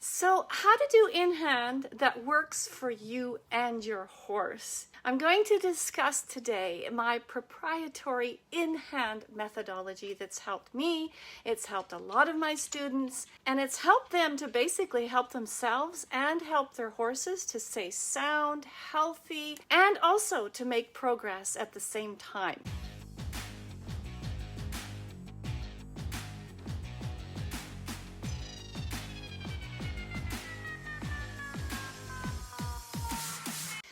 So, how to do in-hand that works for you and your horse. I'm going to discuss today my proprietary in-hand methodology that's helped me, it's helped a lot of my students, and it's helped them to basically help themselves and help their horses to stay sound, healthy, and also to make progress at the same time.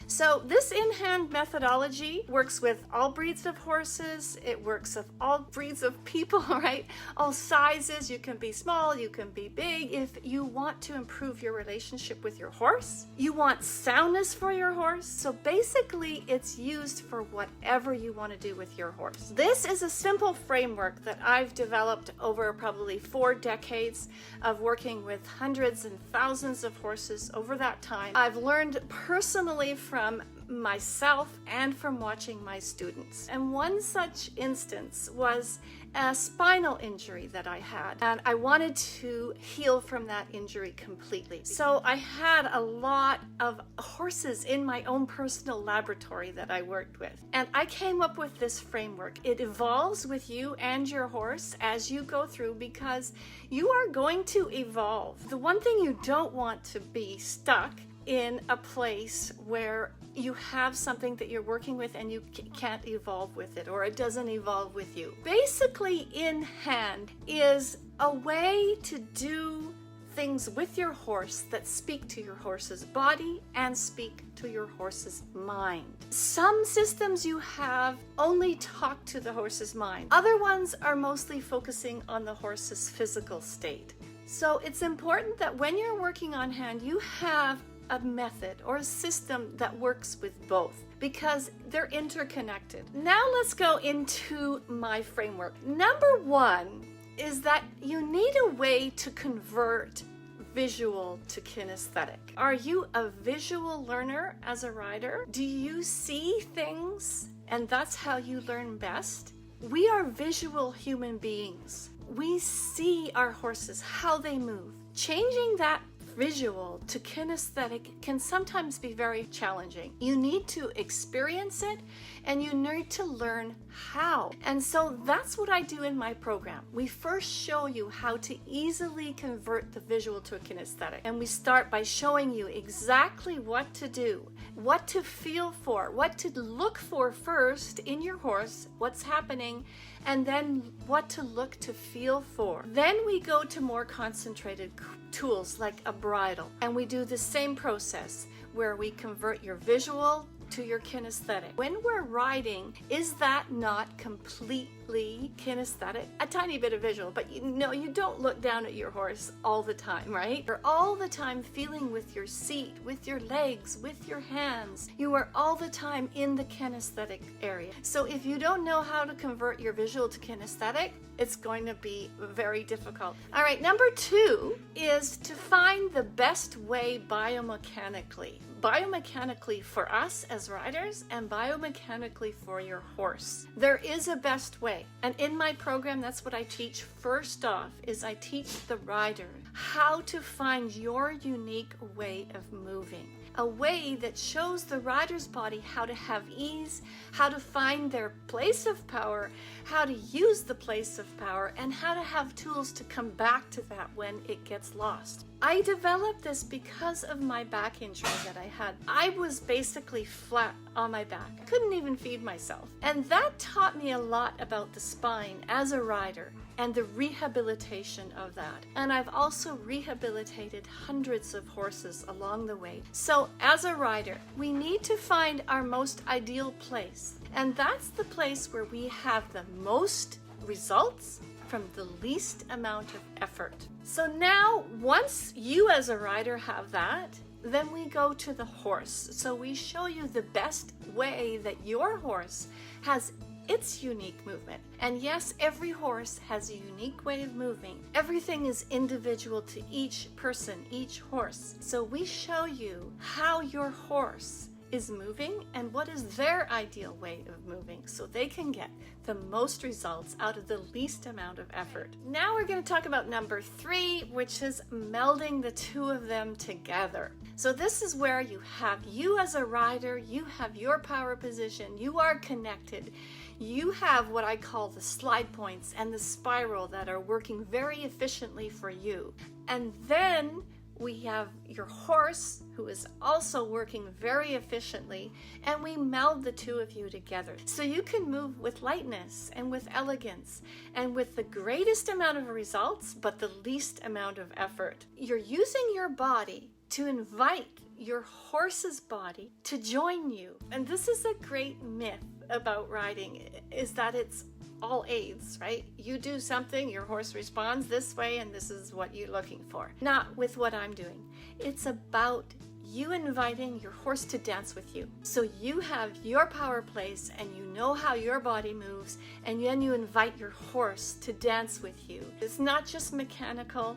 So this in-hand methodology works with all breeds of horses. It works with all breeds of people, right? All sizes. You can be small, you can be big. If you want to improve your relationship with your horse, you want soundness for your horse. So basically it's used for whatever you want to do with your horse. This is a simple framework that I've developed over probably 4 decades of working with hundreds and thousands of horses over that time. I've learned personally from myself and from watching my students. And one such instance was a spinal injury that I had, and I wanted to heal from that injury completely. So I had a lot of horses in my own personal laboratory that I worked with, and I came up with this framework. It evolves with you and your horse as you go through, because you are going to evolve. The one thing you don't want to be stuck in a place where you have something that you're working with and you can't evolve with it, or it doesn't evolve with you. Basically, in hand is a way to do things with your horse that speak to your horse's body and speak to your horse's mind. Some systems you have only talk to the horse's mind. Other ones are mostly focusing on the horse's physical state. So it's important that when you're working on hand, you have a method or a system that works with both, because they're interconnected. Now let's go into my framework. Number 1 is that you need a way to convert visual to kinesthetic. Are you a visual learner as a rider? Do you see things and that's how you learn best? We are visual human beings. We see our horses, how they move. Changing that visual to kinesthetic can sometimes be very challenging. You need to experience it and you need to learn how. And so that's what I do in my program. We first show you how to easily convert the visual to a kinesthetic. And we start by showing you exactly what to do, what to feel for, what to look for first in your horse, what's happening, and then what to look to feel for. Then we go to more concentrated tools like a bridle, and we do the same process where we convert your visual to your kinesthetic. When we're riding, is that not completely kinesthetic? A tiny bit of visual, but you don't look down at your horse all the time, right? You're all the time feeling with your seat, with your legs, with your hands. You are all the time in the kinesthetic area. So if you don't know how to convert your visual to kinesthetic, it's going to be very difficult. All right, number 2 is to find the best way biomechanically for us as riders and biomechanically for your horse. There is a best way. And in my program, that's what I teach. First off is I teach the rider how to find your unique way of moving. A way that shows the rider's body how to have ease, how to find their place of power, how to use the place of power, and how to have tools to come back to that when it gets lost. I developed this because of my back injury that I had. I was basically flat on my back. I couldn't even feed myself. And that taught me a lot about the spine as a rider and the rehabilitation of that. And I've also rehabilitated hundreds of horses along the way. So as a rider, we need to find our most ideal place. And that's the place where we have the most results from the least amount of effort. So now, once you as a rider have that, then we go to the horse. So we show you the best way that your horse has its unique movement. And yes, every horse has a unique way of moving. Everything is individual to each person, each horse. So we show you how your horse is moving and what is their ideal way of moving so they can get the most results out of the least amount of effort. Now we're going to talk about number 3, which is melding the two of them together. So this is where you have you as a rider, you have your power position, you are connected. You have what I call the slide points and the spiral that are working very efficiently for you. And then we have your horse, who is also working very efficiently, and we meld the two of you together. So you can move with lightness and with elegance and with the greatest amount of results, but the least amount of effort. You're using your body to invite your horse's body to join you. And this is a great myth about riding, is that it's all aids, right? You do something, your horse responds this way, and this is what you're looking for. Not with what I'm doing. It's about you inviting your horse to dance with you. So you have your power place and you know how your body moves, and then you invite your horse to dance with you. It's not just mechanical,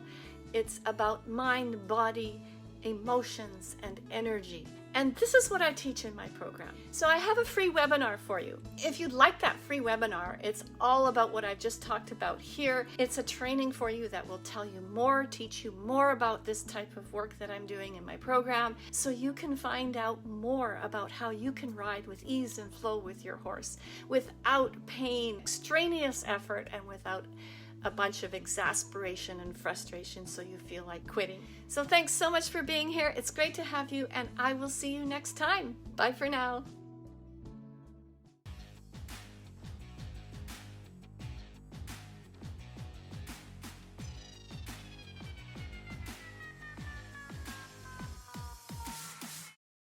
it's about mind, body, emotions, and energy. And this is what I teach in my program. So I have a free webinar for you. If you'd like that free webinar, it's all about what I've just talked about here. It's a training for you that will tell you more, teach you more about this type of work that I'm doing in my program, so you can find out more about how you can ride with ease and flow with your horse without pain, extraneous effort, and without a bunch of exasperation and frustration so you feel like quitting. So thanks so much for being here. It's great to have you, and I will see you next time. Bye for now.